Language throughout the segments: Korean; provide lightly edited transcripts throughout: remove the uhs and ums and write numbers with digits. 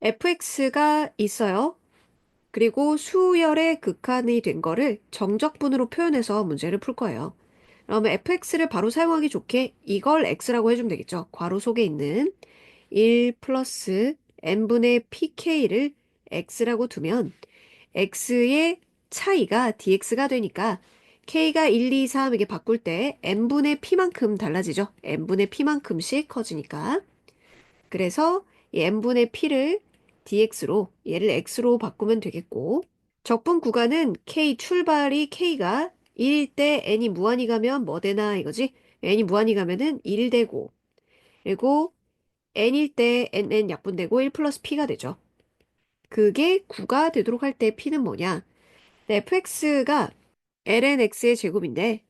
fx가 있어요. 그리고 수열의 극한이 된 거를 정적분으로 표현해서 문제를 풀 거예요. 그러면 fx를 바로 사용하기 좋게 이걸 x라고 해주면 되겠죠. 괄호 속에 있는 1 플러스 n분의 pk를 x라고 두면 x의 차이가 dx가 되니까 k가 1, 2, 3 이게 바꿀 때 n분의 p만큼 달라지죠. n분의 p만큼씩 커지니까. 그래서 이 n분의 p를 dx로 얘를 x로 바꾸면 되겠고 적분 구간은 k 출발이 k가 1일 때 n이 무한히 가면 뭐 되나 이거지? n이 무한히 가면은 1 되고 그리고 n일 때 nn 약분되고 1 플러스 p가 되죠. 그게 9가 되도록 할 때 p는 뭐냐? fx가 lnx의 제곱인데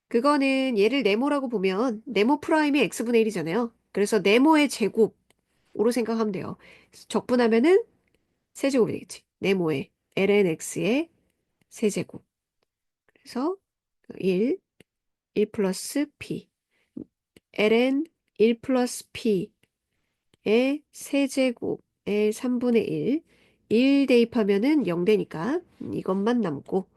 그거는 얘를 네모라고 보면 네모 프라임이 x분의 1이잖아요. 그래서 네모의 제곱으로 생각하면 돼요. 적분하면은 세제곱이 되겠지. 네모의 lnx의 세제곱. 그래서 1, 1 플러스 p, ln 1 플러스 p의 세제곱의 3분의 1 대입하면은 0 되니까 이것만 남고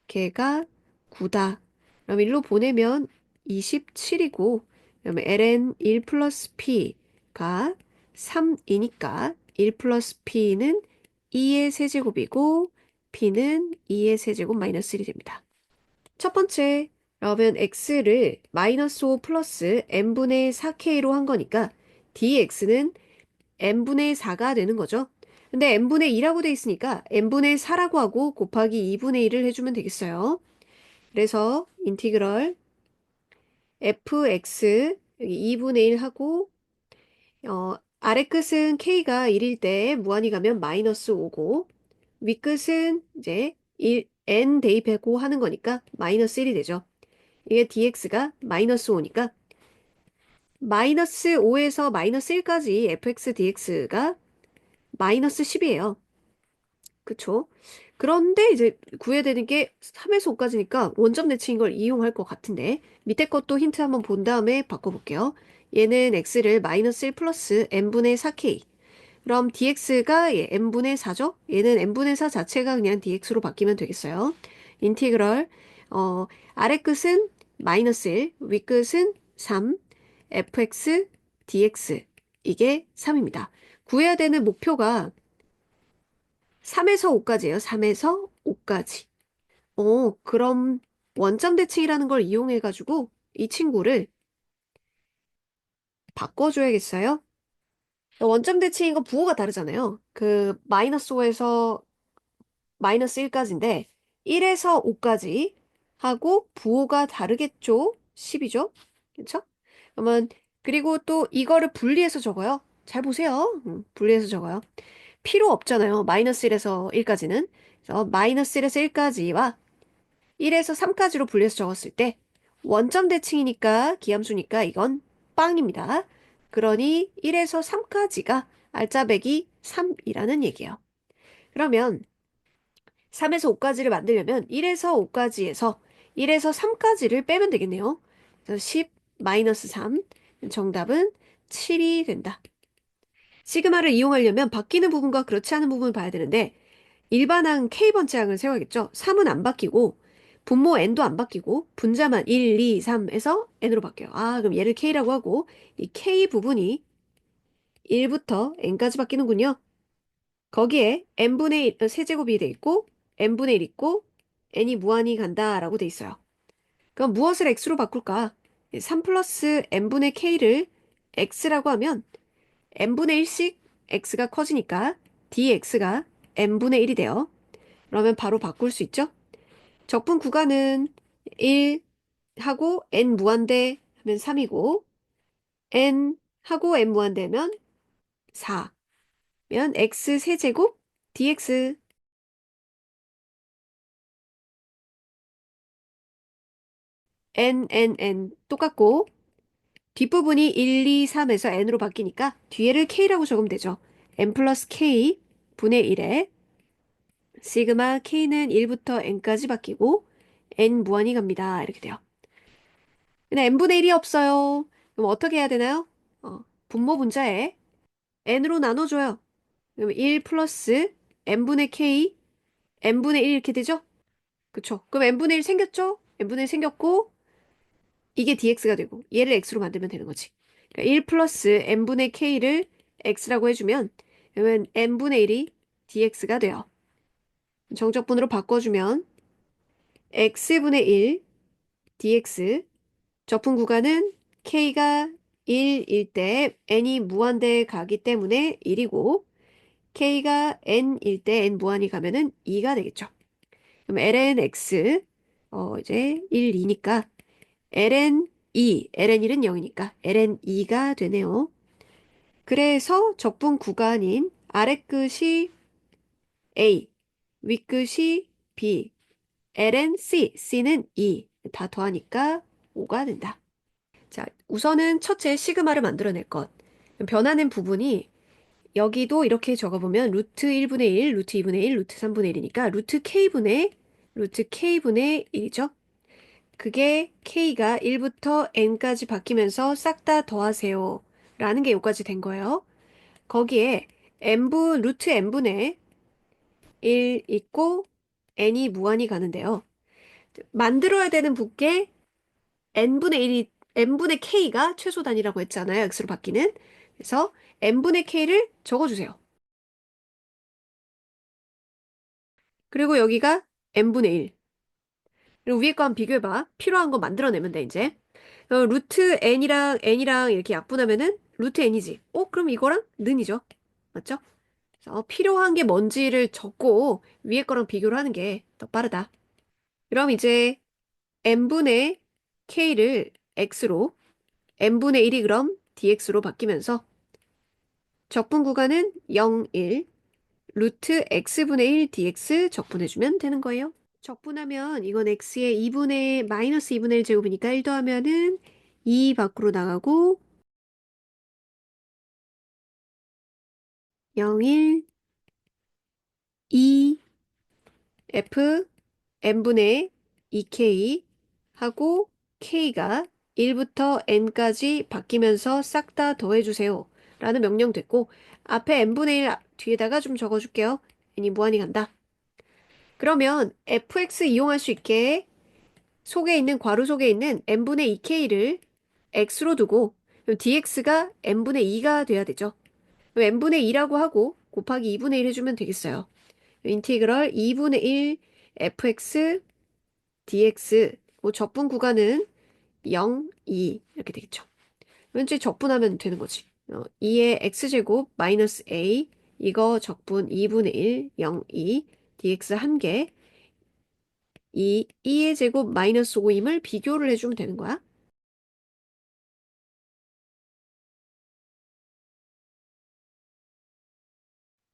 걔가 9다. 그럼 1로 보내면 27이고 그러면 ln 1 플러스 p가 3이니까 1 플러스 p는 2의 세제곱이고 p는 2의 세제곱 마이너스 1이 됩니다. 첫 번째, 그러면 x를 마이너스 5 플러스 n분의 4k로 한 거니까 dx는 n분의 4가 되는 거죠. 근데 n분의 2라고 돼 있으니까 n분의 4라고 하고 곱하기 2분의 1을 해주면 되겠어요. 그래서 인티그럴 fx 여기 2분의 1 하고 아래 끝은 k가 1일 때 무한히 가면 마이너스 5고 윗끝은 이제 n 대입하고 하는 거니까 마이너스 1이 되죠. 이게 dx가 마이너스 5니까 마이너스 5에서 마이너스 1까지 fx dx가 마이너스 10이에요. 그쵸? 그런데 이제 구해야 되는 게 3에서 5까지니까 원점 대칭인 걸 이용할 것 같은데 밑에 것도 힌트 한번 본 다음에 바꿔볼게요. 얘는 x를 마이너스 1 플러스 n분의 4k 그럼 dx가 n분의 4죠? 얘는 n분의 4 자체가 그냥 dx로 바뀌면 되겠어요. 인티그럴 아래 끝은 마이너스 1, 윗 끝은 3, fx dx 이게 3입니다. 구해야 되는 목표가 3에서 5까지예요. 3에서 5까지. 그럼 원점 대칭이라는 걸 이용해가지고 이 친구를 바꿔줘야겠어요. 원점 대칭인 거 부호가 다르잖아요. 그 마이너스 5에서 마이너스 1까지인데 1에서 5까지 하고 부호가 다르겠죠? 10이죠? 그쵸? 그러면 그리고 또 이거를 분리해서 적어요. 잘 보세요. 분리해서 적어요. 필요 없잖아요. 마이너스 1에서 1까지는. 그래서 마이너스 1에서 1까지와 1에서 3까지로 분리해서 적었을 때 원점 대칭이니까 기함수니까 이건 빵입니다. 그러니 1에서 3까지가 알짜배기 3이라는 얘기예요. 그러면 3에서 5까지를 만들려면 1에서 5까지에서 1에서 3까지를 빼면 되겠네요. 그래서 10 마이너스 3 정답은 7이 된다. 시그마를 이용하려면 바뀌는 부분과 그렇지 않은 부분을 봐야 되는데 일반항 K번째항을 세워야겠죠. 3은 안 바뀌고 분모 N도 안 바뀌고 분자만 1, 2, 3에서 N으로 바뀌어요. 그럼 얘를 K라고 하고 이 K 부분이 1부터 N까지 바뀌는군요. 거기에 n분의 1, 세제곱이 돼 있고 n분의 1 있고 n이 무한히 간다라고 돼 있어요. 그럼 무엇을 x로 바꿀까? 3 플러스 n분의 k를 x라고 하면 n분의 1씩 x가 커지니까 dx가 n분의 1이 돼요. 그러면 바로 바꿀 수 있죠? 적분 구간은 1 하고 n 무한대 하면 3이고 n 하고 n 무한대면 4면 x 세제곱 dx n 똑같고 뒷부분이 1, 2, 3에서 n으로 바뀌니까 뒤에를 k라고 적으면 되죠. n 플러스 k 분의 1에 시그마 k는 1부터 n까지 바뀌고 n 무한히 갑니다. 이렇게 돼요. 근데 n분의 1이 없어요. 그럼 어떻게 해야 되나요? 분모 분자에 n으로 나눠줘요. 그러면 1 플러스 n분의 k, n분의 1 이렇게 되죠? 그쵸? 그럼 n분의 1 생겼죠? n분의 1 생겼고, 이게 dx가 되고, 얘를 x로 만들면 되는 거지. 그러니까 1 플러스 n분의 k를 x라고 해주면, 그러면 n분의 1이 dx가 돼요. 정적분으로 바꿔주면, x분의 1 dx, 적분 구간은 k가 1일 때 n이 무한대에 가기 때문에 1이고, k가 n일 때 n 무한히 가면은 2가 되겠죠. 그럼 ln x, 이제 1, 2니까 ln 2, ln 1은 0이니까 ln 2가 되네요. 그래서 적분 구간인 아래 끝이 a, 위 끝이 b, ln c, c는 2, 다 더하니까 5가 된다. 자, 우선은 첫째 시그마를 만들어낼 것. 변하는 부분이 여기도 이렇게 적어보면 루트 1분의 1, 루트 2분의 1, 루트 3분의 1이니까 루트 k분의 1이죠. 그게 k가 1부터 n까지 바뀌면서 싹 다 더하세요. 라는 게 여기까지 된 거예요. 거기에 루트 n분의 1 있고 n이 무한히 가는데요. 만들어야 되는 붓게 n분의 k가 최소 단위라고 했잖아요. x로 바뀌는. 그래서 n분의 k를 적어주세요. 그리고 여기가 n분의 1. 그리고 위에 거 한번 비교해봐. 필요한 거 만들어내면 돼, 이제. 루트 n이랑 이렇게 약분하면은 루트 n이지. 그럼 이거랑 는이죠. 맞죠? 그래서 필요한 게 뭔지를 적고 위에 거랑 비교를 하는 게 더 빠르다. 그럼 이제 n분의 k를 x로, n분의 1이 그럼 dx로 바뀌면서 적분 구간은 0, 1, 루트 x분의 1 dx 적분해주면 되는 거예요. 적분하면 이건 x의 2분의 마이너스 2분의 1 제곱이니까 1 더하면은 2 밖으로 나가고 0, 1, 2 f n분의 2k 하고 k가 1부터 n까지 바뀌면서 싹 다 더해주세요. 라는 명령 됐고 앞에 n분의 1 뒤에다가 좀 적어줄게요. n이 무한히 간다. 그러면 fx 이용할 수 있게 속에 있는 괄호 속에 있는 n분의 2k를 x로 두고 dx가 n분의 2가 돼야 되죠. 그럼 n분의 2라고 하고 곱하기 2분의 1 해주면 되겠어요. 인티그럴 2분의 1 fx dx 적분 구간은 0, 2 이렇게 되겠죠. 왠지 적분하면 되는 거지. 2의 x제곱 마이너스 a 이거 적분 2분의 1, 0, 2 dx 한 개, 2의 제곱 마이너스 5임을 비교를 해주면 되는 거야.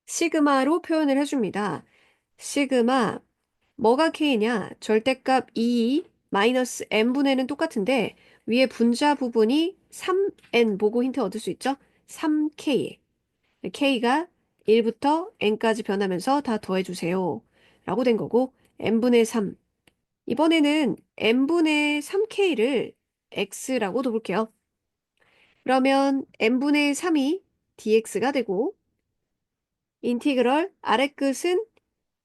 시그마로 표현을 해줍니다. 시그마, 뭐가 k냐? 절대값 2 마이너스 n분의 n은 똑같은데 위에 분자 부분이 3n 보고 힌트 얻을 수 있죠? 3k. k가 1부터 n까지 변하면서 다 더해주세요. 라고 된 거고 n분의 3. 이번에는 n분의 3k를 x라고 둬볼게요. 그러면 n분의 3이 dx가 되고 인티그럴 아래 끝은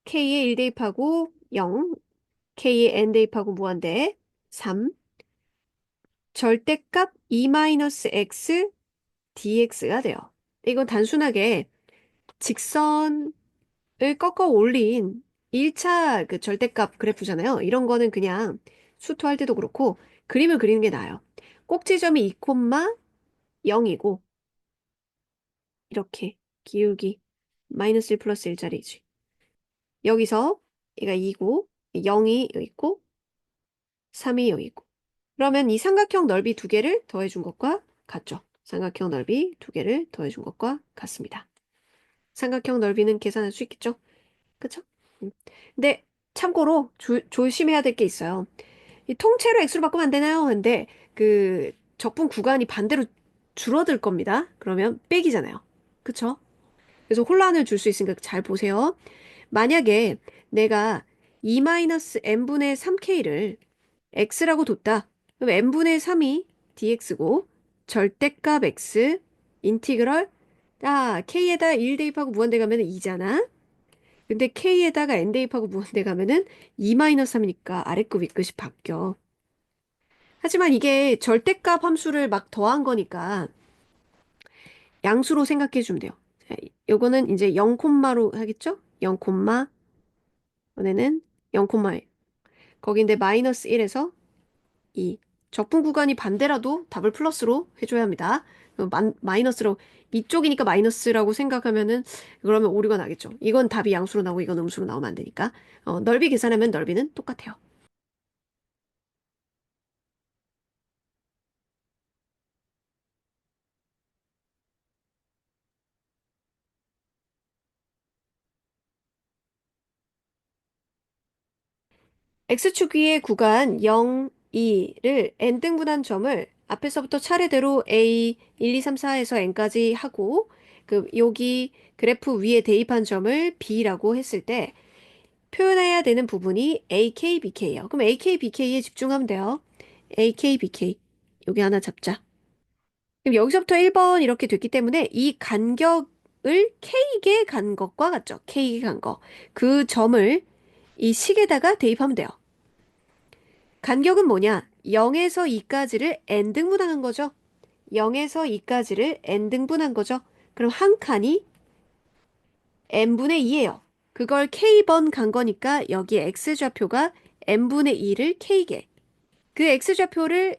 k에 1 대입하고 0, k에 n 대입하고 무한대 3, 절대값 2-x dx가 돼요. 이건 단순하게 직선을 꺾어 올린 1차 그 절대값 그래프잖아요. 이런 거는 그냥 수투할 때도 그렇고 그림을 그리는 게 나아요. 꼭지점이 2, 0이고 이렇게 기울기 마이너스 1 플러스 1짜리지. 여기서 얘가 2고 0이 여기 있고 3이 여기 있고 그러면 이 삼각형 넓이 두 개를 더해준 것과 같죠. 삼각형 넓이 두 개를 더해준 것과 같습니다. 삼각형 넓이는 계산할 수 있겠죠? 그쵸? 근데 참고로 조심해야 될 게 있어요. 이 통째로 x로 바꾸면 안 되나요? 근데 그 적분 구간이 반대로 줄어들 겁니다. 그러면 빼기잖아요. 그쵸? 그래서 혼란을 줄 수 있으니까 잘 보세요. 만약에 내가 2-n분의 3k를 x라고 뒀다. 그럼 n분의 3이 dx고 절대값 x 인티그럴 K에다 1 대입하고 무한대 가면은 2잖아. 근데 K에다가 N 대입하고 무한대 가면은 2-3이니까 아랫급 윗급이 바뀌어. 하지만 이게 절대값 함수를 막 더한 거니까 양수로 생각해 주면 돼요. 자, 요거는 이제 0콤마로 하겠죠? 0콤마, 이번에는 0콤마. 거기인데 마이너스 1에서 2. 적분 구간이 반대라도 답을 플러스로 해줘야 합니다. 마이너스로, 이쪽이니까 마이너스라고 생각하면은 그러면 오류가 나겠죠. 이건 답이 양수로 나오고 이건 음수로 나오면 안 되니까. 넓이 계산하면 넓이는 똑같아요. X축 위의 구간 0, 2를 n등분한 점을 앞에서부터 차례대로 A 1, 2, 3, 4에서 n까지 하고 여기 그래프 위에 대입한 점을 B라고 했을 때 표현해야 되는 부분이 AK, BK예요. 그럼 AK, BK에 집중하면 돼요. AK, BK. 여기 하나 잡자. 그럼 여기서부터 1번 이렇게 됐기 때문에 이 간격을 K게 간 것과 같죠. K게 간 거. 그 점을 이 식에다가 대입하면 돼요. 간격은 뭐냐? 0에서 2까지를 n등분하는 거죠. 0에서 2까지를 n등분한 거죠. 그럼 한 칸이 n분의 2예요. 그걸 k번 간 거니까 여기 x좌표가 n분의 2를 k게. 그 x좌표를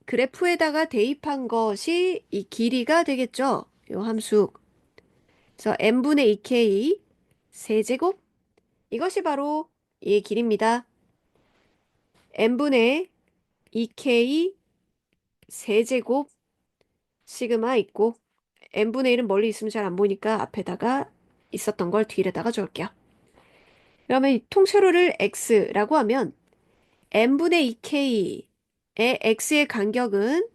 그래프에다가 대입한 것이 이 길이가 되겠죠. 요 함수. 그래서 n분의 2k 세제곱. 이것이 바로 이 길입니다. n분의 2k 세제곱 시그마 있고 n분의 1은 멀리 있으면 잘 안 보이니까 앞에다가 있었던 걸 뒤에다가 적을게요. 그러면 이 통세로를 x라고 하면 n분의 2k의 x의 간격은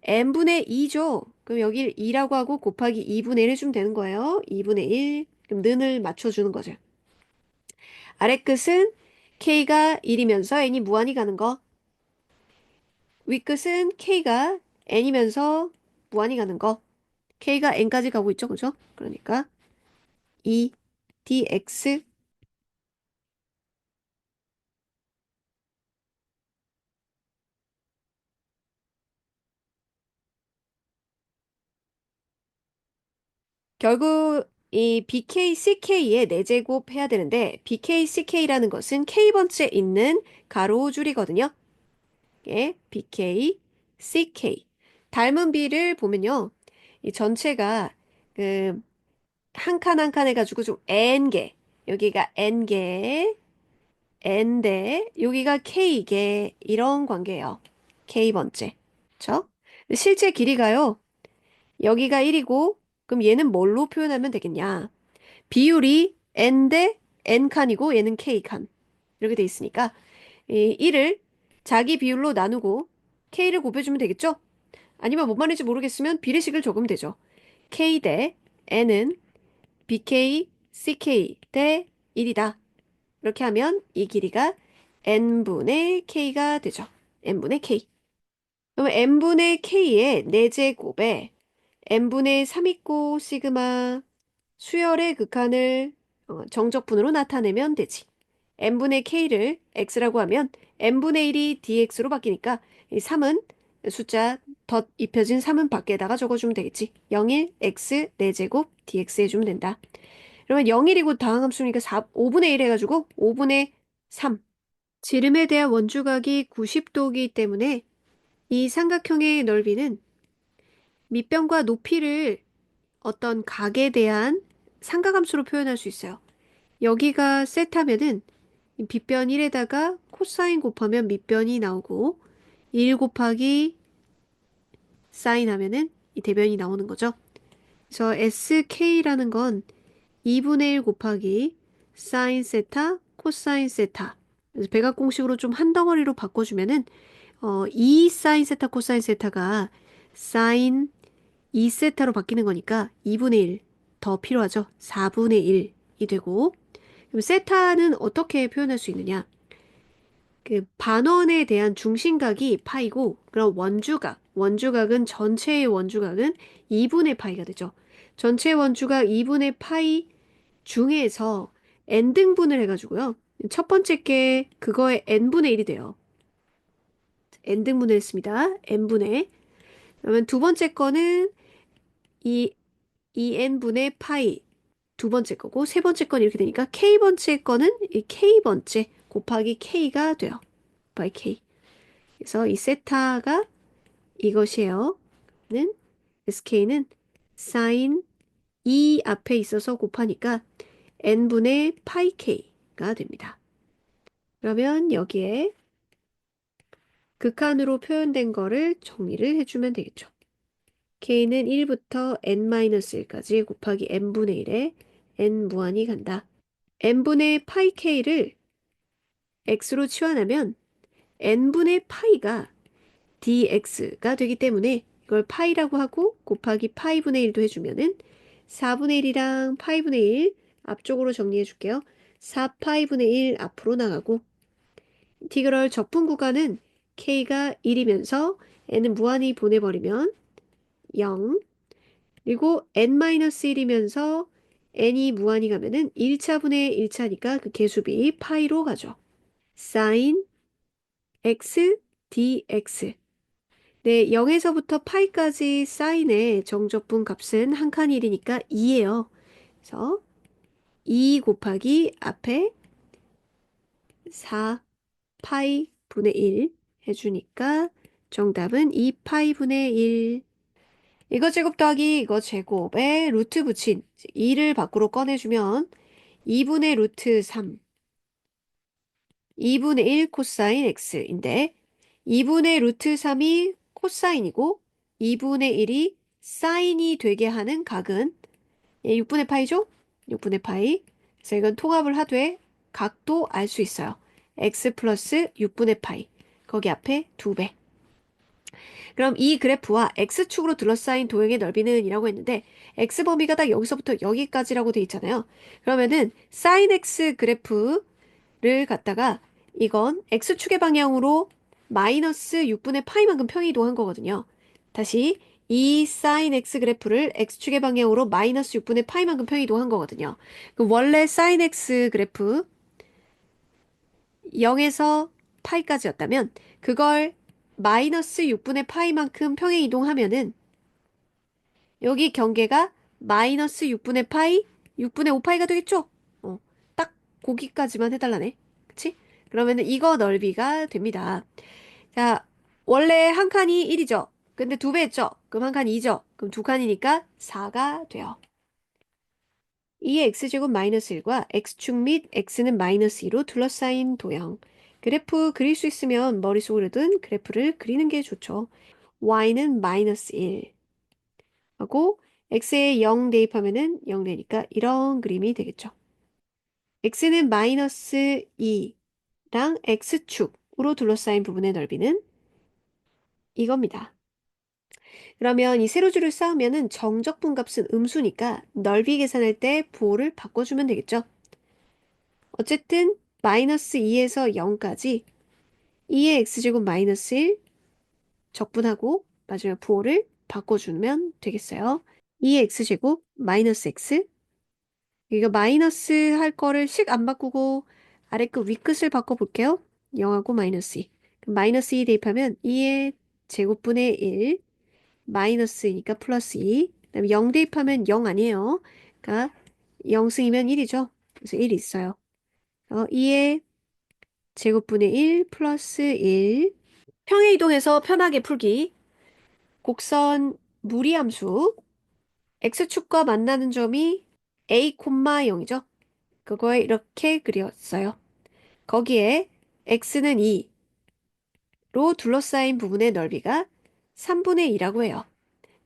n분의 2죠. 그럼 여기를 2라고 하고 곱하기 2분의 1 해주면 되는 거예요. 2분의 1. 그럼 는을 맞춰주는 거죠. 아래끝은 k가 1이면서 n이 무한히 가는 거. 윗끝은 k가 n이면서 무한히 가는 거. k가 n까지 가고 있죠. 그죠? 그러니까 2 dx. 결국 이 BK, CK의 4제곱 해야 되는데 BK, CK라는 것은 K번째 있는 가로 줄이거든요. 예, BK, CK. 닮은 비를 보면요. 이 전체가 그 한 칸 한 칸 해가지고 좀 N개. 여기가 N개, N대, 여기가 K개 이런 관계예요. K번째. 그쵸? 근데 실제 길이가요. 여기가 1이고 그럼 얘는 뭘로 표현하면 되겠냐? 비율이 n 대 n 칸이고 얘는 k 칸. 이렇게 돼 있으니까 이 1을 자기 비율로 나누고 k를 곱해주면 되겠죠? 아니면 뭔 말인지 모르겠으면 비례식을 적으면 되죠. k 대 n은 bk, ck 대 1이다. 이렇게 하면 이 길이가 n분의 k가 되죠. n분의 k. 그러면 n분의 k의 4제곱에 n분의 3 있고 시그마 수열의 극한을 정적분으로 나타내면 되지. n분의 k를 x라고 하면 n분의 1이 dx로 바뀌니까 이 3은 숫자 덧 입혀진 3은 밖에다가 적어주면 되겠지. 0일 x 4제곱 dx 해주면 된다. 그러면 0일이고 다항함수니까 5분의 1 해가지고 5분의 3. 지름에 대한 원주각이 90도이기 때문에 이 삼각형의 넓이는 밑변과 높이를 어떤 각에 대한 삼각함수로 표현할 수 있어요. 여기가 세타면은 빗변 1에다가 코사인 곱하면 밑변이 나오고 1 곱하기 사인 하면은 이 대변이 나오는 거죠. 그래서 SK라는 건 2분의 1 곱하기 사인 세타 코사인 세타. 그래서 백악공식으로 좀 한 덩어리로 바꿔주면은 2 사인 세타 코사인 세타가 사인 2세타로 바뀌는 거니까 2분의 1 더 필요하죠. 4분의 1이 되고 그럼 세타는 어떻게 표현할 수 있느냐? 그 반원에 대한 중심각이 파이고 그럼 원주각은 전체의 원주각은 2분의 파이가 되죠. 전체 원주가 2분의 파이 중에서 n등분을 해가지고요. 첫 번째 게 그거의 n분의 1이 돼요. n등분을 했습니다. n분의. 그러면 두 번째 거는 이 2n분의 파이 두 번째 거고 세 번째 건 이렇게 되니까 k번째 거는 이 k번째 곱하기 k가 돼요. 곱하기 k. 그래서 이 세타가 이것이에요. 는 sk는 sin 2 앞에 있어서 곱하니까 n분의 파이 k가 됩니다. 그러면 여기에 극한으로 표현된 거를 정리를 해주면 되겠죠. k는 1부터 n-1까지 곱하기 n분의 1에 n 무한히 간다. n분의 파이 k를 x로 치환하면 n분의 파이가 dx가 되기 때문에 이걸 파이라고 하고 곱하기 파이분의 1도 해주면은 4분의 1이랑 파이분의 1 앞쪽으로 정리해 줄게요. 4파이분의 1 앞으로 나가고 인티그럴 적분 구간은 k가 1이면서 n은 무한히 보내버리면 0 그리고 n-1이면서 n이 무한히 가면은 1차분의 1차니까 그 개수비 파이로 가죠. sin x dx 네, 0에서부터 파이까지 사인의 정적분 값은 한 칸 1이니까 2예요. 그래서 2 곱하기 앞에 4 파이 분의 1 해주니까 정답은 2파이 분의 1. 이거 제곱 더하기 이거 제곱에 루트 붙인 2를 밖으로 꺼내주면 2분의 루트 3 2분의 1 코사인 x인데 2분의 루트 3이 코사인이고 2분의 1이 사인이 되게 하는 각은 6분의 파이죠? 6분의 파이. 그래서 이건 통합을 하되 각도 알 수 있어요. x 플러스 6분의 파이. 거기 앞에 2배. 그럼 이 그래프와 x축으로 둘러싸인 도형의 넓이는 이라고 했는데 x 범위가 딱 여기서부터 여기까지라고 돼 있잖아요. 그러면은 sin x 그래프를 갖다가 이건 x축의 방향으로 마이너스 6분의 파이만큼 평이동한 거거든요. 다시 이 sin x 그래프를 x축의 방향으로 마이너스 6분의 파이만큼 평이동한 거거든요. 그럼 원래 sin x 그래프 0에서 파이까지였다면 그걸 마이너스 6분의 파이만큼 평행 이동하면은 여기 경계가 마이너스 6분의 파이, 6분의 5파이가 되겠죠? 딱 거기까지만 해달라네. 그치? 그러면은 이거 넓이가 됩니다. 자, 원래 한 칸이 1이죠. 근데 2배 했죠? 그럼 한 칸이 2죠? 그럼 두 칸이니까 4가 돼요. 이의 x제곱 마이너스 1과 x축 및 x는 마이너스 2로 둘러싸인 도형. 그래프 그릴 수 있으면 머릿속으로 든 그래프를 그리는 게 좋죠. y는 마이너스 1 하고 x에 0 대입하면은 0 되니까 이런 그림이 되겠죠. x는 마이너스 2랑 x축으로 둘러싸인 부분의 넓이는 이겁니다. 그러면 이 세로줄을 쌓으면은 정적분 값은 음수니까 넓이 계산할 때 부호를 바꿔주면 되겠죠. 어쨌든 마이너스 2에서 0까지 2의 x제곱 마이너스 1 적분하고 마지막 부호를 바꿔주면 되겠어요. 2의 x제곱 마이너스 x 이거 마이너스 할 거를 식 안 바꾸고 아래 끝 위 끝을 바꿔볼게요. 0하고 마이너스 2 그럼 마이너스 2 대입하면 2의 제곱분의 1 마이너스이니까 플러스 2 그다음에 0 대입하면 0 아니에요. 그러니까 0승이면 1이죠. 그래서 1이 있어요. 2의 제곱분의 1 플러스 1 평행 이동해서 편하게 풀기 곡선 무리함수 x축과 만나는 점이 a, 0이죠. 그거에 이렇게 그렸어요. 거기에 x는 2로 둘러싸인 부분의 넓이가 3분의 2라고 해요.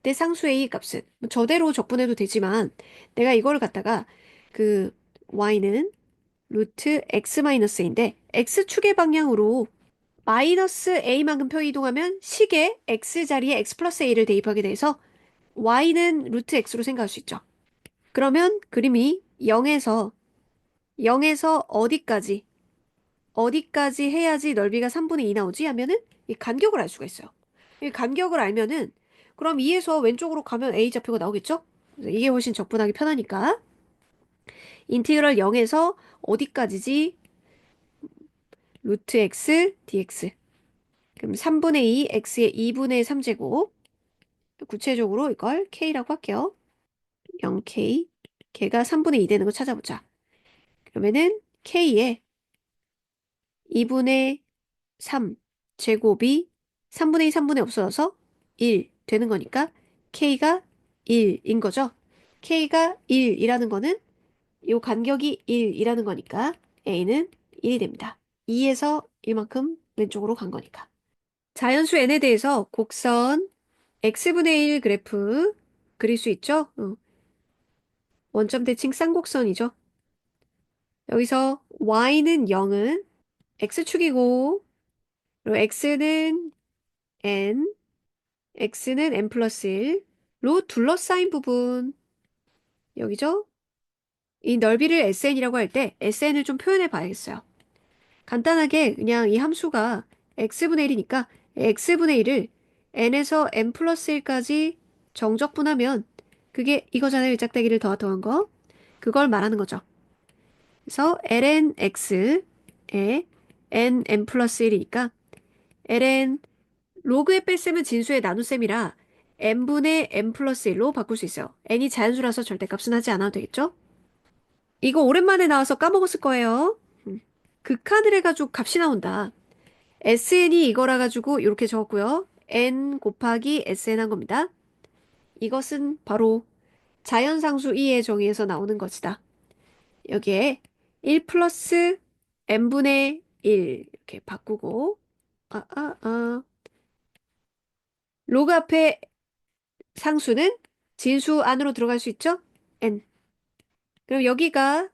내 상수의 이 값은 뭐 저대로 적분해도 되지만 내가 이걸 갖다가 그 y는 루트 x-a인데 x축의 방향으로 마이너스 a만큼 표 이동하면 식에 x 자리에 x 플러스 a를 대입하게 돼서 y는 루트 x로 생각할 수 있죠. 그러면 그림이 0에서 어디까지 해야지 넓이가 3분의 2 나오지 하면은 이 간격을 알 수가 있어요. 이 간격을 알면은 그럼 2에서 왼쪽으로 가면 a 좌표가 나오겠죠? 그래서 이게 훨씬 적분하기 편하니까. 인티그럴 0에서 어디까지지? 루트 x dx. 그럼 3분의 2 x의 2분의 3제곱. 구체적으로 이걸 k라고 할게요. 0k. 걔가 3분의 2 되는 거 찾아보자. 그러면은 k에 2분의 3 제곱이 3분의 2, 3분의 없어져서 1 되는 거니까 k가 1인 거죠. k가 1이라는 거는 이 간격이 1이라는 거니까 a는 1이 됩니다. 2에서 1만큼 왼쪽으로 간 거니까. 자연수 n에 대해서 곡선 x분의 1 그래프 그릴 수 있죠? 원점 대칭 쌍곡선이죠. 여기서 y는 0은 x축이고 그리고 x는 n, x는 n 플러스 1로 둘러싸인 부분 여기죠? 이 넓이를 SN이라고 할 때 SN을 좀 표현해 봐야겠어요. 간단하게 그냥 이 함수가 x분의 1이니까 x분의 1을 n에서 n 플러스 1까지 정적분하면 그게 이거잖아요. 일짝대기를 더한 거. 그걸 말하는 거죠. 그래서 lnx에 n 플러스 1이니까 ln 로그의 뺄셈은 진수의 나눗셈이라 n분의 n 플러스 1로 바꿀 수 있어요. n이 자연수라서 절대값은 하지 않아도 되겠죠? 이거 오랜만에 나와서 까먹었을 거예요. 극한을 해가지고 값이 나온다. SN이 이거라 가지고 이렇게 적었고요. n 곱하기 SN 한 겁니다. 이것은 바로 자연상수 이의 정의에서 나오는 것이다. 여기에 1 플러스 n분의 1 이렇게 바꾸고 로그 앞에 상수는 진수 안으로 들어갈 수 있죠? n. 그럼 여기가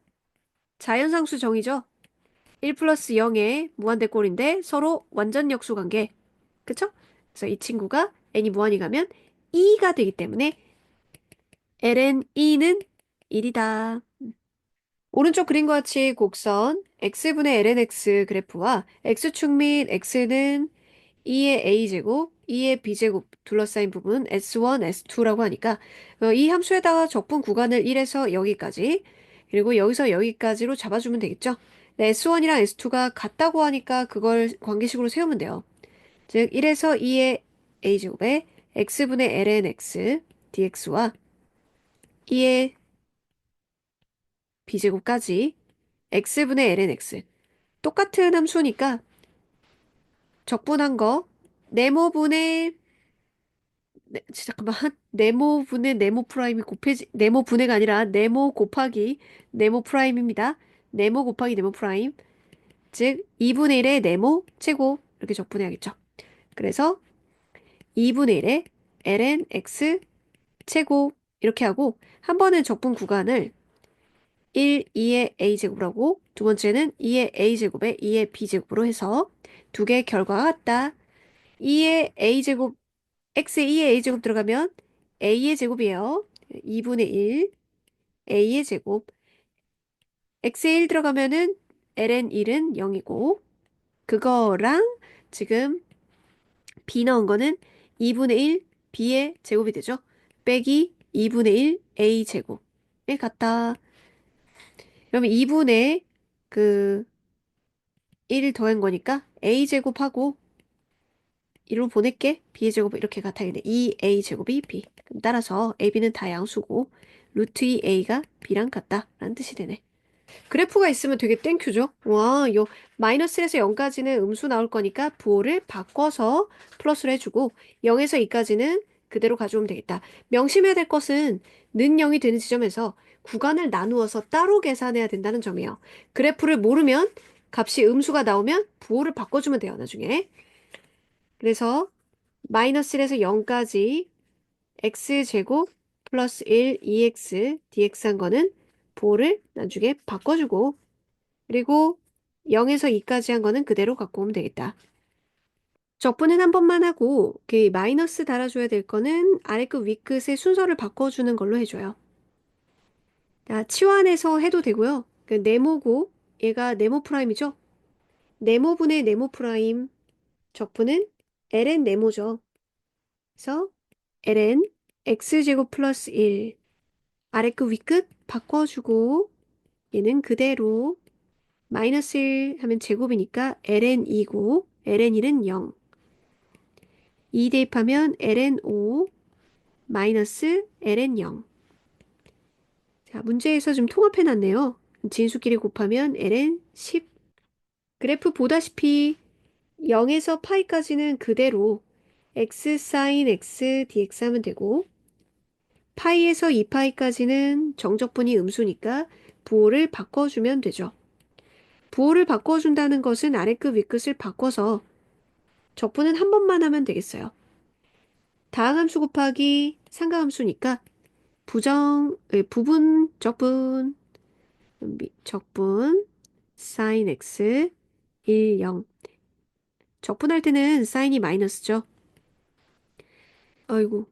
자연상수 정의죠? 1 플러스 0의 무한대꼴인데 서로 완전 역수 관계. 그쵸? 그래서 이 친구가 n이 무한히 가면 2가 되기 때문에 ln 2는 1이다. 오른쪽 그림과 같이 곡선 x분의 lnx 그래프와 x축 및 x는 2의 a제곱, 2의 b제곱 둘러싸인 부분 S1, S2라고 하니까 이 함수에다가 적분 구간을 1에서 여기까지 그리고 여기서 여기까지로 잡아주면 되겠죠. 네, S1이랑 S2가 같다고 하니까 그걸 관계식으로 세우면 돼요. 즉 1에서 2의 a제곱에 x분의 lnx dx와 2의 b제곱까지 x분의 lnx 똑같은 함수니까 적분한 거 네모분의 잠깐만 네모분의 네모 프라임이 곱해지 네모 분해가 아니라 네모 곱하기 네모 프라임입니다. 네모 곱하기 네모 프라임 즉 2분의 1의 네모 제곱 이렇게 적분해야겠죠. 그래서 2분의 1의 ln x 제곱 이렇게 하고 한 번은 적분 구간을 1, 2의 a제곱으로 하고 두 번째는 2의 a제곱에 2의 b제곱으로 해서 두 개의 결과가 같다. 2의 a제곱 x에 2의 a제곱 들어가면 a의 제곱이에요. 2분의 1 a의 제곱 x에 1 들어가면은 ln 1은 0이고 그거랑 지금 b 넣은 거는 2분의 1 b의 제곱이 되죠. 빼기 2분의 1 a 제곱에 같다. 그러면 2분의 그 1 더한 거니까 a 제곱하고 1로 보낼게. b의 제곱 이렇게 같아야겠네. 2a 제곱이 b. 그럼 따라서 a, b는 다 양수고 루트 2a가 b랑 같다라는 뜻이 되네. 그래프가 있으면 되게 땡큐죠? 와, 요 마이너스 1에서 0까지는 음수 나올 거니까 부호를 바꿔서 플러스로 해주고 0에서 2까지는 그대로 가져오면 되겠다. 명심해야 될 것은 는 0이 되는 지점에서 구간을 나누어서 따로 계산해야 된다는 점이에요. 그래프를 모르면 값이 음수가 나오면 부호를 바꿔주면 돼요, 나중에. 그래서 마이너스 1에서 0까지 x제곱 플러스 1 2x dx 한 거는 부호를 나중에 바꿔주고 그리고 0에서 2까지 한 거는 그대로 갖고 오면 되겠다. 적분은 한 번만 하고 그 마이너스 달아줘야 될 거는 아래 끝, 위 끝의 순서를 바꿔주는 걸로 해줘요. 자, 치환해서 해도 되고요. 그 네모고 얘가 네모 프라임이죠. 네모분의 네모 프라임 적분은 ln 네모죠. 그래서 ln x제곱 플러스 1 아래 끝, 위 끝 바꿔주고 얘는 그대로 마이너스 1 하면 제곱이니까 ln2고 ln1은 0. 2 대입하면 ln5 마이너스 ln0. 자, 문제에서 좀 통합해놨네요. 진수끼리 곱하면 ln10. 그래프 보다시피 0에서 파이까지는 그대로 x sin x dx 하면 되고 파이에서 2파이까지는 정적분이 음수니까 부호를 바꿔주면 되죠. 부호를 바꿔준다는 것은 아래끝 위끝을 바꿔서 적분은 한 번만 하면 되겠어요. 다항함수 곱하기 상가함수니까 부분 적분 적분 sin x 1, 0 적분할 때는 사인이 마이너스죠. 아이고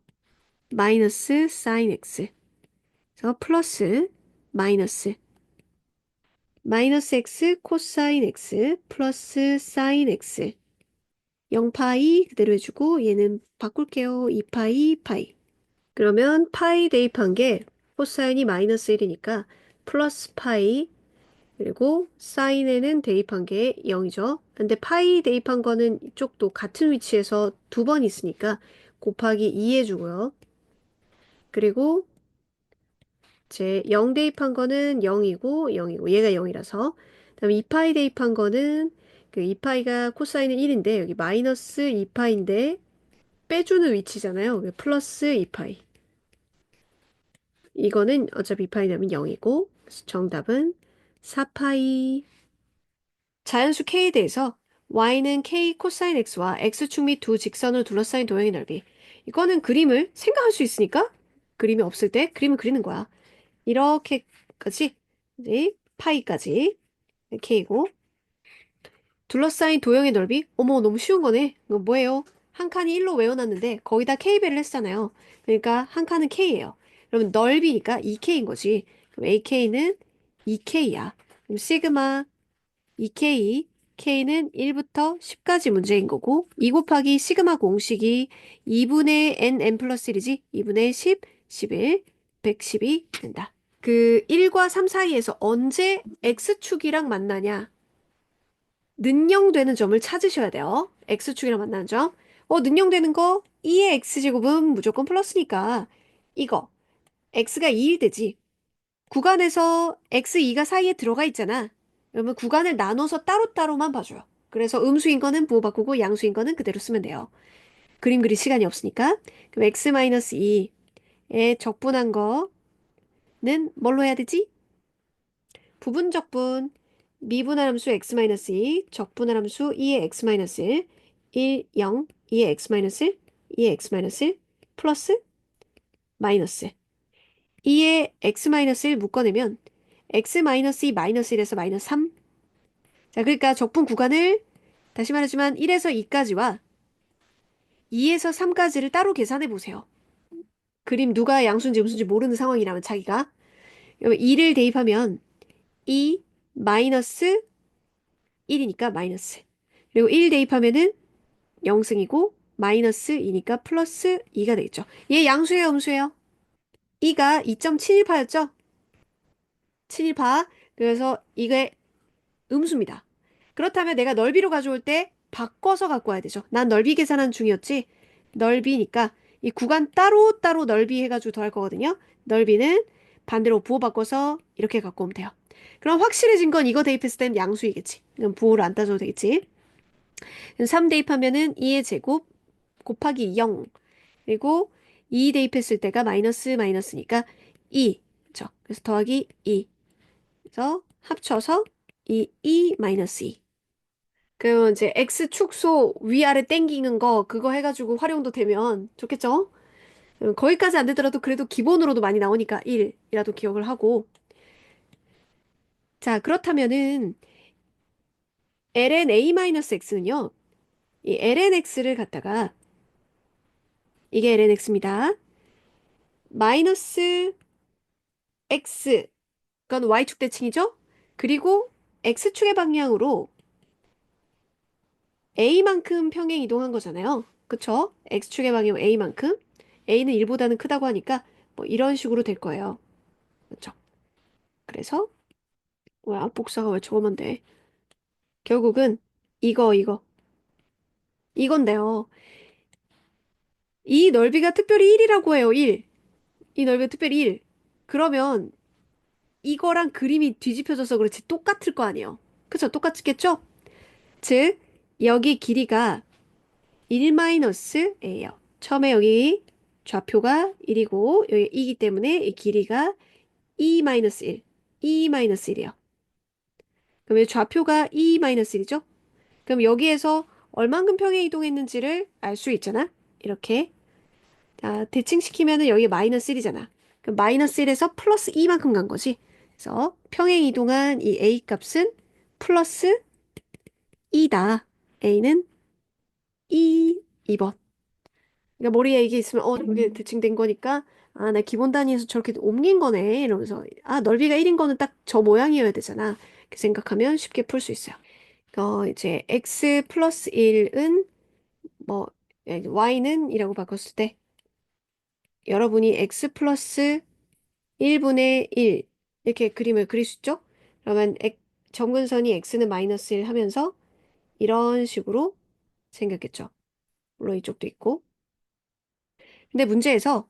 마이너스 sin x 그래서 플러스 마이너스 마이너스 x 코사인 x 플러스 사인 x 0파이 그대로 해주고 얘는 바꿀게요. 2파이 파이 그러면 파이 대입한 게 코사인이 마이너스 1이니까 플러스 파이 그리고 사인에는 대입한 게 0이죠. 근데 파이 대입한 거는 이쪽도 같은 위치에서 두 번 있으니까 곱하기 2 해주고요. 그리고 제 0 대입한 거는 0이고 0이고 얘가 0이라서 그다음에 2파이 대입한 거는 그 2파이가 코사인은 1인데 여기 마이너스 2파인데 빼주는 위치잖아요. 플러스 2파이. 이거는 어차피 2파이 되면 0이고 정답은 4파이. 자연수 K에 대해서 y는 K 코사인 X와 X축 및 두 직선을 둘러싸인 도형의 넓이. 이거는 그림을 생각할 수 있으니까 그림이 없을 때 그림을 그리는 거야. 이렇게까지 이제 파이까지 K고 둘러싸인 도형의 넓이 어머 너무 쉬운 거네. 이거 뭐예요? 한 칸이 1로 외워놨는데 거기다 K배를 했잖아요. 그러니까 한 칸은 K예요. 그러면 넓이니까 2K인 거지. 그럼 AK는 2K야. 그럼 시그마 2K, K는 1부터 10까지 문제인 거고 2 곱하기 시그마 공식이 2분의 n 플러스 1이지 2분의 10, 11, 110이 된다. 그 1과 3 사이에서 언제 X축이랑 만나냐? 능형되는 점을 찾으셔야 돼요. X축이랑 만나는 점. 능형되는 거 2의 X제곱은 무조건 플러스니까 이거 X가 2일 때지. 구간에서 X2가 사이에 들어가 있잖아. 그러면 구간을 나눠서 따로따로만 봐줘요. 그래서 음수인 거는 부호 바꾸고 양수인 거는 그대로 쓰면 돼요. 그림 그릴 시간이 없으니까. 그럼 X-2에 적분한 거는 뭘로 해야 되지? 부분적분 미분할 함수 x-2 적분할 함수 2의 x-1 1, 0, 2의 x-1 2의 x-1 플러스 마이너스 2의 x-1 묶어내면 x-2 마이너스 1에서 마이너스 3 자, 그러니까 적분 구간을 다시 말하지만 1에서 2까지와 2에서 3까지를 따로 계산해 보세요. 그림 누가 양수인지 음수인지 모르는 상황이라면 자기가 2를 대입하면 2 마이너스 1이니까 마이너스 그리고 1 대입하면은 0승이고 마이너스 2니까 플러스 2가 되겠죠. 얘 양수예요, 음수예요? 2가 2.71파였죠? 71파. 그래서 이게 음수입니다. 그렇다면 내가 넓이로 가져올 때 바꿔서 갖고 와야 되죠. 난 넓이 계산한 중이었지. 넓이니까 이 구간 따로따로 넓이 해가지고 더할 거거든요. 넓이는 반대로 부호 바꿔서 이렇게 갖고 오면 돼요. 그럼 확실해진 건 이거 대입했을 땐 양수이겠지. 그럼 부호를 안 따져도 되겠지. 3 대입하면은 2의 제곱 곱하기 0. 그리고 2 대입했을 때가 마이너스 마이너스니까 2. 그렇죠? 그래서 더하기 2. 그래서 합쳐서 2 마이너스 2. 그러면 이제 x 축소 위아래 땡기는 거 그거 해가지고 활용도 되면 좋겠죠? 거기까지 안 되더라도 그래도 기본으로도 많이 나오니까 1이라도 기억을 하고 자 그렇다면은 ln(a-x는요 이 lnx를 갖다가 이게 lnx입니다 마이너스 x 그건 y축 대칭이죠? 그리고 x축의 방향으로 a만큼 평행 이동한 거잖아요 그쵸? x축의 방향 a만큼 a는 1보다는 크다고 하니까 뭐 이런 식으로 될 거예요 그렇죠? 그래서 뭐야? 복사가 왜 저거만 돼? 결국은 이건데요. 이 넓이가 특별히 1이라고 해요. 1. 이 넓이가 특별히 1. 그러면 이거랑 그림이 뒤집혀져서 그렇지 똑같을 거 아니에요. 그쵸? 똑같겠죠? 즉, 여기 길이가 1-A예요. 처음에 여기 좌표가 1이고 여기 2이기 때문에 이 길이가 2-1, 2-1이에요. 그럼 이 좌표가 2-1이죠? 그럼 여기에서 얼만큼 평행 이동했는지를 알 수 있잖아? 이렇게. 자, 대칭시키면은 여기 마이너스 1이잖아. 그럼 마이너스 1에서 플러스 2만큼 간 거지. 그래서 평행 이동한 이 A 값은 플러스 2다. A는 2번. 그러니까 머리에 이게 있으면 이게 대칭된 거니까 아, 나 기본 단위에서 저렇게 옮긴 거네. 이러면서 아, 넓이가 1인 거는 딱 저 모양이어야 되잖아. 이렇게 생각하면 쉽게 풀 수 있어요. 이제 x 플러스 1은 뭐 y는 이라고 바꿨을 때 여러분이 x 플러스 1분의 1 이렇게 그림을 그릴 수 있죠? 그러면 점근선이 x는 마이너스 1 하면서 이런 식으로 생겼겠죠. 물론 이쪽도 있고. 근데 문제에서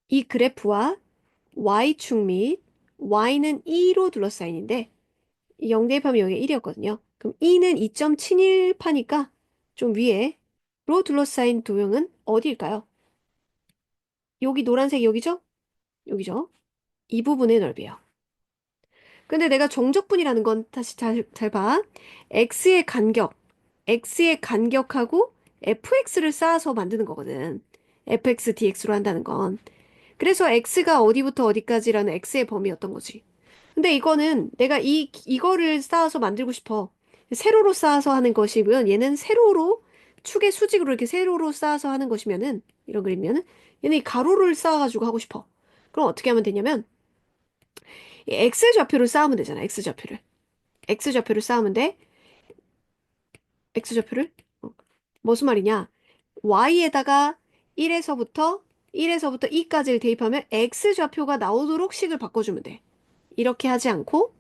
이 그래프와 y축 및 y는 2로 둘러싸이는데 0 대입하면 여기가 1이었거든요. 그럼 2는 2.71파니까 좀 위에로 둘러싸인 도형은 어디일까요? 여기 노란색 여기죠? 여기죠? 이 부분의 넓이에요. 근데 내가 정적분이라는 건 다시 잘 봐. x의 간격하고 fx를 쌓아서 만드는 거거든. fx dx로 한다는 건. 그래서 x가 어디부터 어디까지라는 x의 범위였던 거지. 근데 이거는 내가 이거를 쌓아서 만들고 싶어. 세로로 쌓아서 하는 것이면 얘는 세로로 축의 수직으로 이렇게 세로로 쌓아서 하는 것이면은 이런 그림이면은 얘는 이 가로를 쌓아가지고 하고 싶어. 그럼 어떻게 하면 되냐면 이 x좌표를 쌓으면 되잖아. x좌표를 쌓으면 돼. x좌표를 무슨 말이냐? y에다가 1에서부터 2까지를 대입하면 x좌표가 나오도록 식을 바꿔주면 돼. 이렇게 하지 않고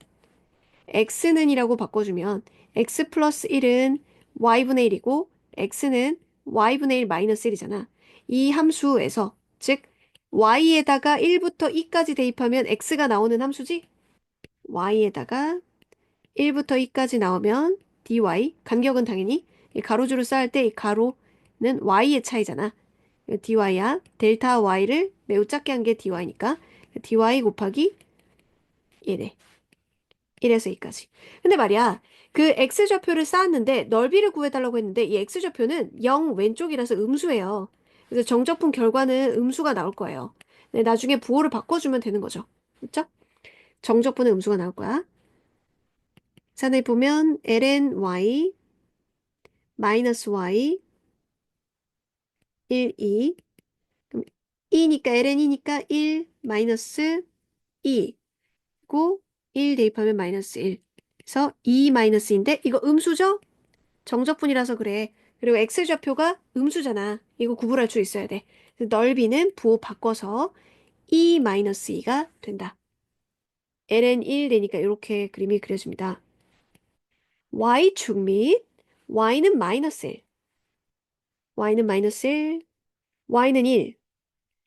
x는 이라고 바꿔주면 x 플러스 1은 y분의 1이고 x는 y분의 1 마이너스 1이잖아. 이 함수에서 즉 y에다가 1부터 2까지 대입하면 x가 나오는 함수지? y에다가 1부터 2까지 나오면 dy 간격은 당연히 이 가로줄을 쌓을 때 이 가로는 y의 차이잖아. dy야. 델타 y를 매우 작게 한 게 dy니까 dy 곱하기 1에 1에서 2까지. 근데 말이야, 그 x좌표를 쌓았는데 넓이를 구해달라고 했는데 이 x좌표는 0 왼쪽이라서 음수예요. 그래서 정적분 결과는 음수가 나올 거예요. 근데 나중에 부호를 바꿔주면 되는 거죠. 그렇죠? 정적분은 음수가 나올 거야. 산에 보면 ln y 마이너스 y 1, 2 그럼 2니까 ln이니까 1 마이너스 2고 1 대입하면 마이너스 1 그래서 2 마이너스인데 이거 음수죠? 정적분이라서 그래. 그리고 x좌표가 음수잖아. 이거 구분할 수 있어야 돼. 넓이는 부호 바꿔서 2-2가 된다. ln 1 되니까 이렇게 그림이 그려집니다. y축 및 y는 마이너스 1, y는 마이너스 1, y는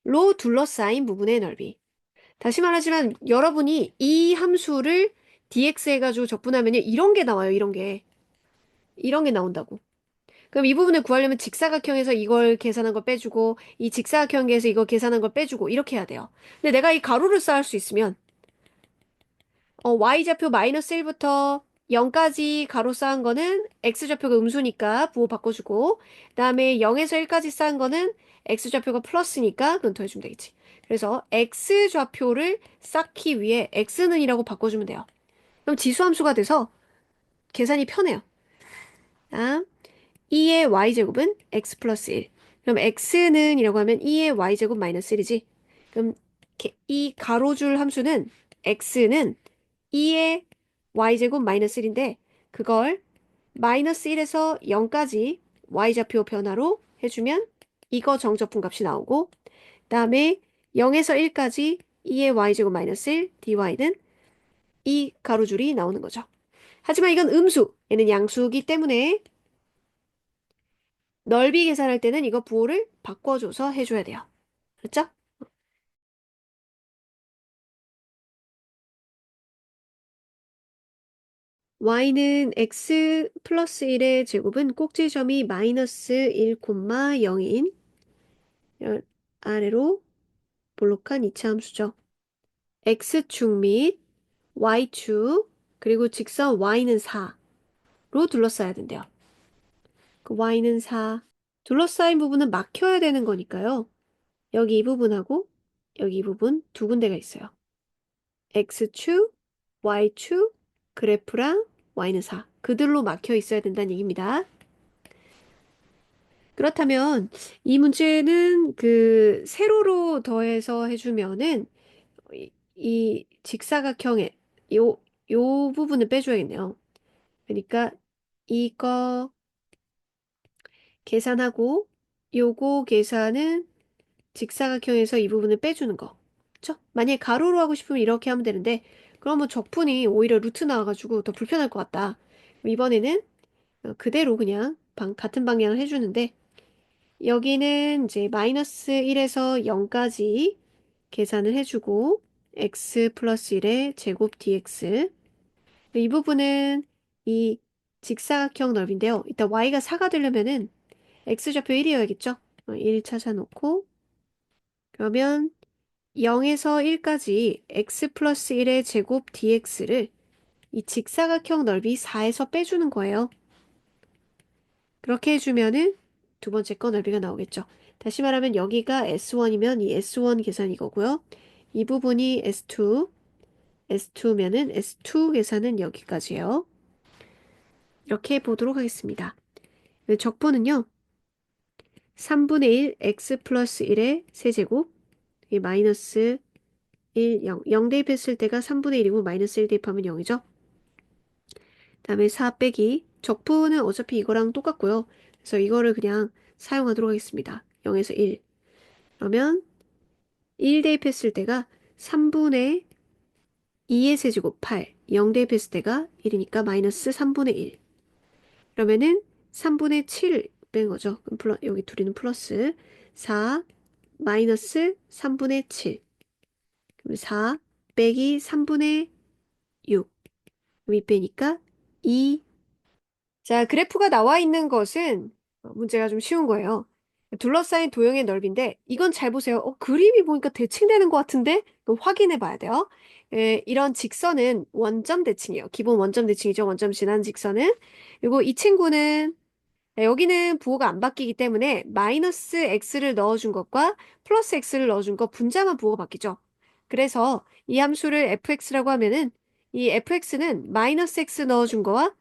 1로 둘러싸인 부분의 넓이. 다시 말하지만 여러분이 이 함수를 dx 해가지고 적분하면 이런 게 나와요. 이런 게. 이런 게 나온다고. 그럼 이 부분을 구하려면 직사각형에서 이걸 계산한 걸 빼주고 이 직사각형에서 이거 계산한 걸 빼주고 이렇게 해야 돼요. 근데 내가 이 가로를 쌓을 수 있으면 y좌표 마이너스 1부터 0까지 가로 쌓은 거는 x좌표가 음수니까 부호 바꿔주고 그다음에 0에서 1까지 쌓은 거는 x좌표가 플러스니까 그건 더해주면 되겠지. 그래서 x좌표를 쌓기 위해 x는이라고 바꿔주면 돼요. 그럼 지수함수가 돼서 계산이 편해요. 아, 2의 y제곱은 x 플러스 1. 그럼 x는 이라고 하면 2의 y제곱 마이너스 1이지. 그럼 이 가로줄 함수는 x는 2의 y제곱 마이너스 1인데 그걸 마이너스 1에서 0까지 y좌표 변화로 해주면 이거 정적분 값이 나오고 그다음에 0에서 1까지 2의 y제곱 마이너스 1, dy는 이 가로줄이 나오는 거죠. 하지만 이건 음수, 얘는 양수이기 때문에 넓이 계산할 때는 이거 부호를 바꿔줘서 해줘야 돼요. 그렇죠? y는 x 플러스 1의 제곱은 꼭지점이 마이너스 1, 0인 아래로 볼록한 이차 함수죠. x축 및 y축 그리고 직선 y는 4로 둘러싸야 된대요. 그 y는 4. 둘러싸인 부분은 막혀야 되는 거니까요. 여기 이 부분하고 여기 이 부분 두 군데가 있어요. x축, y축, 그래프랑 y는 4. 그들로 막혀 있어야 된다는 얘기입니다. 그렇다면 이 문제는 그 세로로 더해서 해주면은 이 직사각형의 요 부분을 빼줘야겠네요. 그러니까 이거 계산하고 요거 계산은 직사각형에서 이 부분을 빼주는 거. 그쵸? 만약에 가로로 하고 싶으면 이렇게 하면 되는데 그러면 적분이 오히려 루트 나와가지고 더 불편할 것 같다. 이번에는 그대로 그냥 같은 방향을 해주는데 여기는 이제 마이너스 1에서 0까지 계산을 해주고 x 플러스 1의 제곱 dx 이 부분은 이 직사각형 넓인데요. 이따 y가 4가 되려면은 x좌표 1이어야겠죠? 1 찾아놓고 그러면 0에서 1까지 x 플러스 1의 제곱 dx를 이 직사각형 넓이 4에서 빼주는 거예요. 그렇게 해주면은 두 번째 거 넓이가 나오겠죠. 다시 말하면 여기가 S1이면 이 S1 계산이 이거고요. 이 부분이 S2, S2면은 S2 계산은 여기까지예요. 이렇게 보도록 하겠습니다. 적분은요. 3분의 1 x 플러스 1의 세제곱 이 마이너스 1, 0. 0 대입했을 때가 3분의 1이고 마이너스 1 대입하면 0이죠. 다음에 4 빼기 적분은 어차피 이거랑 똑같고요. 그래서 이거를 그냥 사용하도록 하겠습니다. 0에서 1. 그러면 1 대입했을 때가 3분의 2의 세제곱 8. 0 대입했을 때가 1이니까 마이너스 3분의 1. 그러면은 3분의 7 뺀 거죠. 그럼 여기 둘이는 플러스 4 마이너스 3분의 7. 그럼 4 빼기 3분의 6. 위 빼니까 2. 자, 그래프가 나와 있는 것은 문제가 좀 쉬운 거예요. 둘러싸인 도형의 넓이인데 이건 잘 보세요. 그림이 보니까 대칭되는 것 같은데 확인해 봐야 돼요. 이런 직선은 원점 대칭이에요. 기본 원점 대칭이죠. 원점 지난 직선은. 그리고 이 친구는 여기는 부호가 안 바뀌기 때문에 마이너스 x를 넣어준 것과 플러스 x를 넣어준 것 분자만 부호가 바뀌죠. 그래서 이 함수를 fx라고 하면은 이 fx는 마이너스 x 넣어준 거와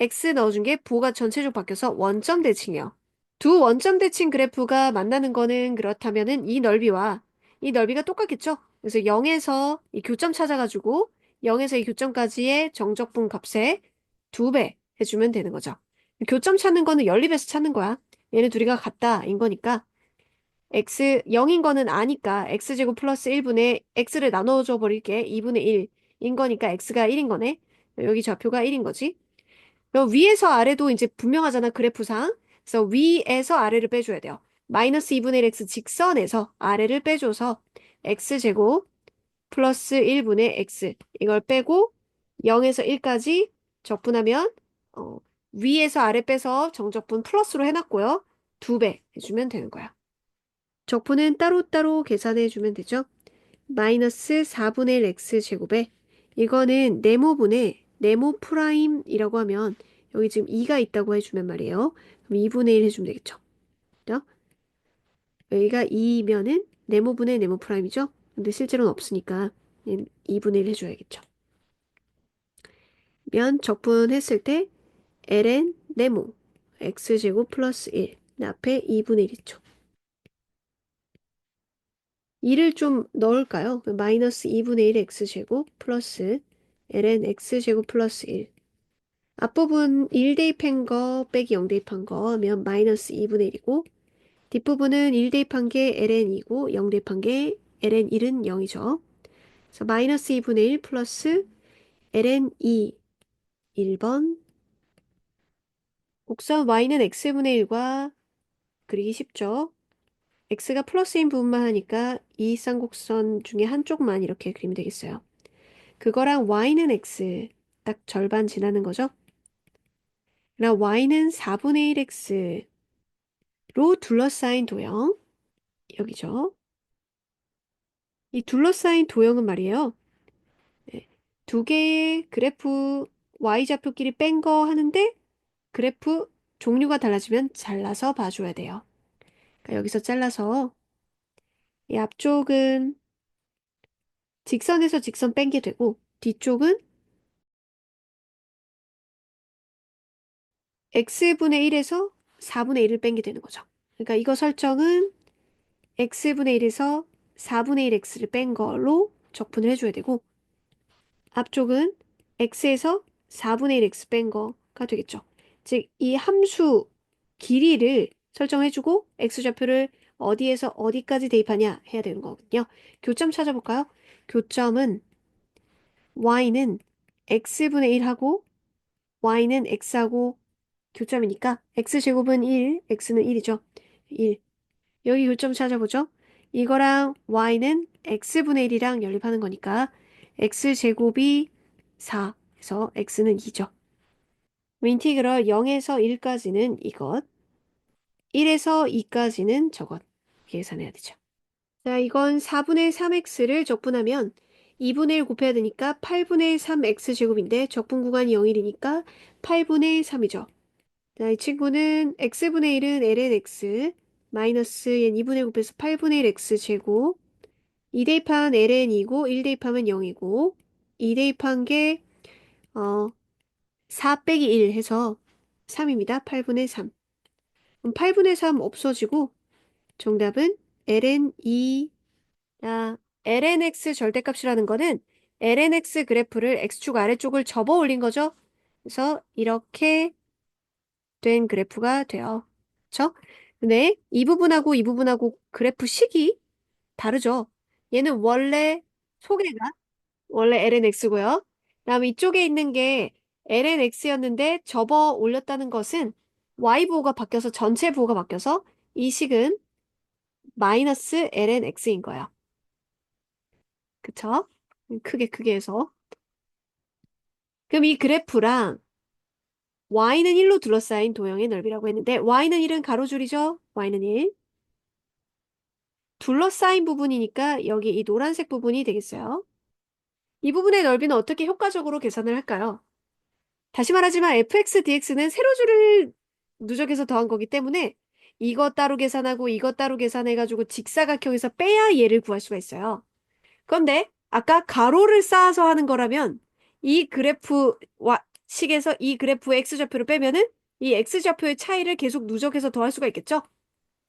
x 넣어준 게 부호가 전체적으로 바뀌어서 원점 대칭이에요. 두 원점 대칭 그래프가 만나는 거는 그렇다면은 이 넓이와 이 넓이가 똑같겠죠? 그래서 0에서 이 교점 찾아가지고 0에서 이 교점까지의 정적분 값의 2배 해주면 되는 거죠. 교점 찾는 거는 연립해서 찾는 거야. 얘네 둘이가 같다인 거니까 x 0인 거는 아니까 x제곱 플러스 1분의 x를 나눠줘 버릴게 2분의 1인 거니까 x가 1인 거네. 여기 좌표가 1인 거지. 그럼 위에서 아래도 이제 분명하잖아, 그래프상. 그래서 위에서 아래를 빼줘야 돼요. 마이너스 2분의 1 x 직선에서 아래를 빼줘서 x제곱 플러스 1분의 x 이걸 빼고 0에서 1까지 적분하면 위에서 아래 빼서 정적분 플러스로 해놨고요. 2배 해주면 되는 거야. 적분은 따로따로 계산해주면 되죠. 마이너스 4분의 1 x제곱에 이거는 네모분의 네모 프라임이라고 하면 여기 지금 2가 있다고 해주면 말이에요. 그럼 2분의 1 해주면 되겠죠. 그죠? 여기가 2면은 네모분의 네모 프라임이죠. 근데 실제로는 없으니까 2분의 1 해줘야겠죠. 면 적분했을 때 ln 네모 x제곱 플러스 1 앞에 2분의 1 있죠. 2를 좀 넣을까요? 마이너스 2분의 1 x제곱 플러스 ln x제곱 플러스 1 앞부분 1 대입한 거 빼기 0 대입한 거 하면 마이너스 2분의 1이고 뒷부분은 1 대입한 게 ln이고 0 대입한 게 ln1은 0이죠. 그래서 마이너스 2분의 1 플러스 ln2 1번. 곡선 y는 x분의 1과 그리기 쉽죠. x가 플러스인 부분만 하니까 이 쌍곡선 중에 한쪽만 이렇게 그리면 되겠어요. 그거랑 y는 x 딱 절반 지나는 거죠. 그럼 y는 4분의 1x로 둘러싸인 도형 여기죠. 이 둘러싸인 도형은 말이에요. 네, 두 개의 그래프 y좌표끼리 뺀 거 하는데 그래프 종류가 달라지면 잘라서 봐줘야 돼요. 그러니까 여기서 잘라서 이 앞쪽은 직선에서 직선 뺀 게 되고 뒤쪽은 x분의 1에서 4분의 1을 뺀 게 되는 거죠. 그러니까 이거 설정은 x분의 1에서 4분의 1x를 뺀 걸로 적분을 해줘야 되고 앞쪽은 x에서 4분의 1x 뺀 거가 되겠죠. 즉, 이 함수 길이를 설정해주고 x좌표를 어디에서 어디까지 대입하냐 해야 되는 거거든요. 교점 찾아볼까요? 교점은 y는 x분의 1하고 y는 x하고 교점이니까 x제곱은 1, x는 1이죠. 1. 여기 교점 찾아보죠. 이거랑 y는 x분의 1이랑 연립하는 거니까 x제곱이 4 해서 x는 2죠. 인티그럴 0에서 1까지는 이것, 1에서 2까지는 저것 계산해야 되죠. 자, 이건 4분의 3x를 적분하면 2분의 1 곱해야 되니까 8분의 3x제곱인데 적분 구간이 0일이니까 8분의 3이죠. 자, 이 친구는 x분의 1은 ln x 마이너스 얘는 2분의 1 곱해서 8분의 1 x제곱 2 대입한 ln 2고 1 대입하면 0이고 2 대입한 게 4 빼기 1 해서 3입니다. 8분의 3. 그럼 8분의 3 없어지고 정답은 ln 2. ln x 절대값이라는 거는 ln x 그래프를 x축 아래쪽을 접어 올린 거죠. 그래서 이렇게 된 그래프가 돼요. 그쵸? 근데 이 부분하고 이 부분하고 그래프 식이 다르죠. 얘는 소개가 원래 lnx고요. 그다음에 이쪽에 있는 게 lnx였는데 접어 올렸다는 것은 y 부호가 바뀌어서 전체 부호가 바뀌어서 이 식은 마이너스 lnx인 거예요. 그쵸? 크게 해서. 그럼 이 그래프랑 y는 1로 둘러싸인 도형의 넓이라고 했는데 y는 1은 가로줄이죠? y는 1. 둘러싸인 부분이니까 여기 이 노란색 부분이 되겠어요. 이 부분의 넓이는 어떻게 효과적으로 계산을 할까요? 다시 말하지만 fx dx는 세로줄을 누적해서 더한 거기 때문에 이것 따로 계산하고 이것 따로 계산해가지고 직사각형에서 빼야 얘를 구할 수가 있어요. 그런데 아까 가로를 쌓아서 하는 거라면 이 그래프와 식에서 이 그래프의 x좌표를 빼면은 이 x좌표의 차이를 계속 누적해서 더할 수가 있겠죠?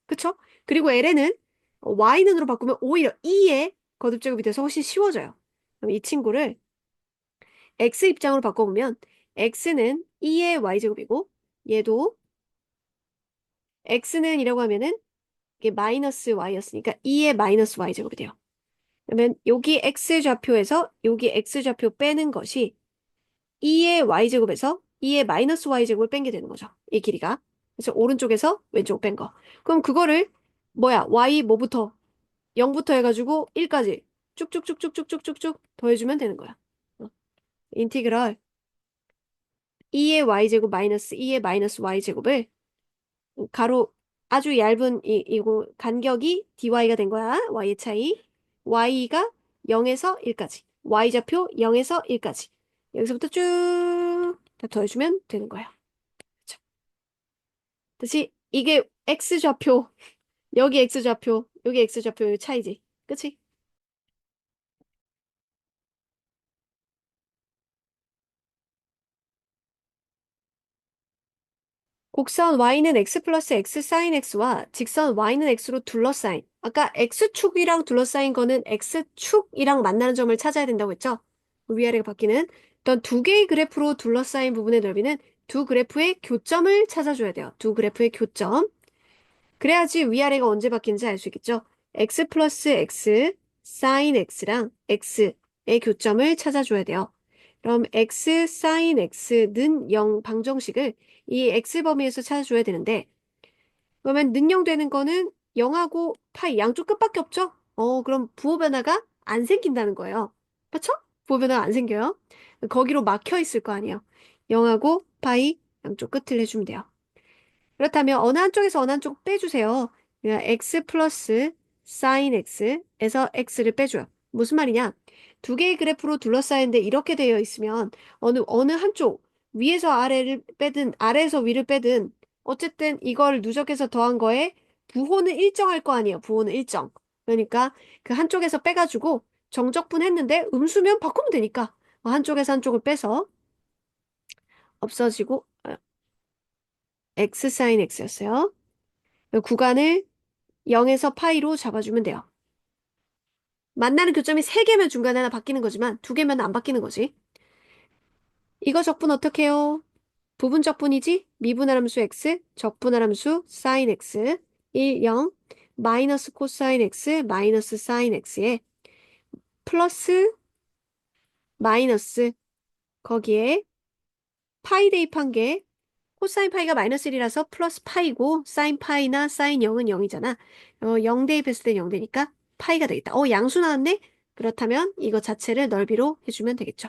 그쵸? 그리고 ln은 y는으로 바꾸면 오히려 2의 거듭제곱이 돼서 훨씬 쉬워져요. 그럼 이 친구를 x 입장으로 바꿔보면 x는 2의 y제곱이고 얘도 x는 이라고 하면은 이게 마이너스 y였으니까 2의 마이너스 y제곱이 돼요. 그러면 여기 x좌표에서 여기 x좌표 빼는 것이 2의 y제곱에서 2의 마이너스 y제곱을 뺀 게 되는 거죠. 이 길이가. 그래서 오른쪽에서 왼쪽 뺀 거. 그럼 그거를 y 뭐부터 0부터 해가지고 1까지 쭉쭉쭉쭉쭉쭉쭉 더해주면 되는 거야. 인티그럴 2의 y제곱 마이너스 2의 마이너스 y제곱을 가로 아주 얇은 이거 간격이 dy가 된 거야. y의 차이. y가 0에서 1까지. y좌표 0에서 1까지. 여기서부터 쭉 다 더해주면 되는 거야. 그쵸? 다시 이게 x좌표, 여기 x좌표, 여기 x좌표의 차이지. 그치? 곡선 y는 x 플러스 x 사인 x와 직선 y는 x로 둘러싸인 아까 x축이랑 둘러싸인 거는 x축이랑 만나는 점을 찾아야 된다고 했죠? 위아래가 바뀌는 어떤 두 개의 그래프로 둘러싸인 부분의 넓이는 두 그래프의 교점을 찾아줘야 돼요. 두 그래프의 교점. 그래야지 위아래가 언제 바뀌는지 알 수 있겠죠? x 플러스 x sin x랑 x의 교점을 찾아줘야 돼요. 그럼 x sin x는 0 방정식을 이 x 범위에서 찾아줘야 되는데 그러면 능용되는 거는 0하고 파이 양쪽 끝밖에 없죠? 그럼 부호 변화가 안 생긴다는 거예요. 그렇죠? 부호 변화가 안 생겨요. 거기로 막혀 있을 거 아니에요. 0하고 파이 양쪽 끝을 해주면 돼요. 그렇다면 어느 한쪽에서 어느 한쪽 빼주세요. 그냥 x 플러스 sin x에서 x를 빼줘요. 무슨 말이냐? 두 개의 그래프로 둘러싸인데 이렇게 되어 있으면 어느 한쪽 위에서 아래를 빼든 아래에서 위를 빼든 어쨌든 이걸 누적해서 더한 거에 부호는 일정할 거 아니에요. 부호는 일정. 그러니까 그 한쪽에서 빼가지고 정적분 했는데 음수면 바꾸면 되니까 한쪽에서 한쪽을 빼서 없어지고 x sin x였어요. 구간을 0에서 파이로 잡아주면 돼요. 만나는 교점이 3개면 중간에 하나 바뀌는 거지만 2개면 안 바뀌는 거지. 이거 적분 어떻게 해요? 부분 적분이지? 미분할함수 x, 적분할함수 sin x, 1, 0, 마이너스 코사인 x, 마이너스 사인 x에 플러스 마이너스 거기에 파이 대입한 게 코사인 파이가 마이너스 1이라서 플러스 파이고 사인 파이나 사인 0은 0이잖아. 0 대입했을 때 0 되니까 파이가 되겠다. 양수 나왔네? 그렇다면 이거 자체를 넓이로 해주면 되겠죠.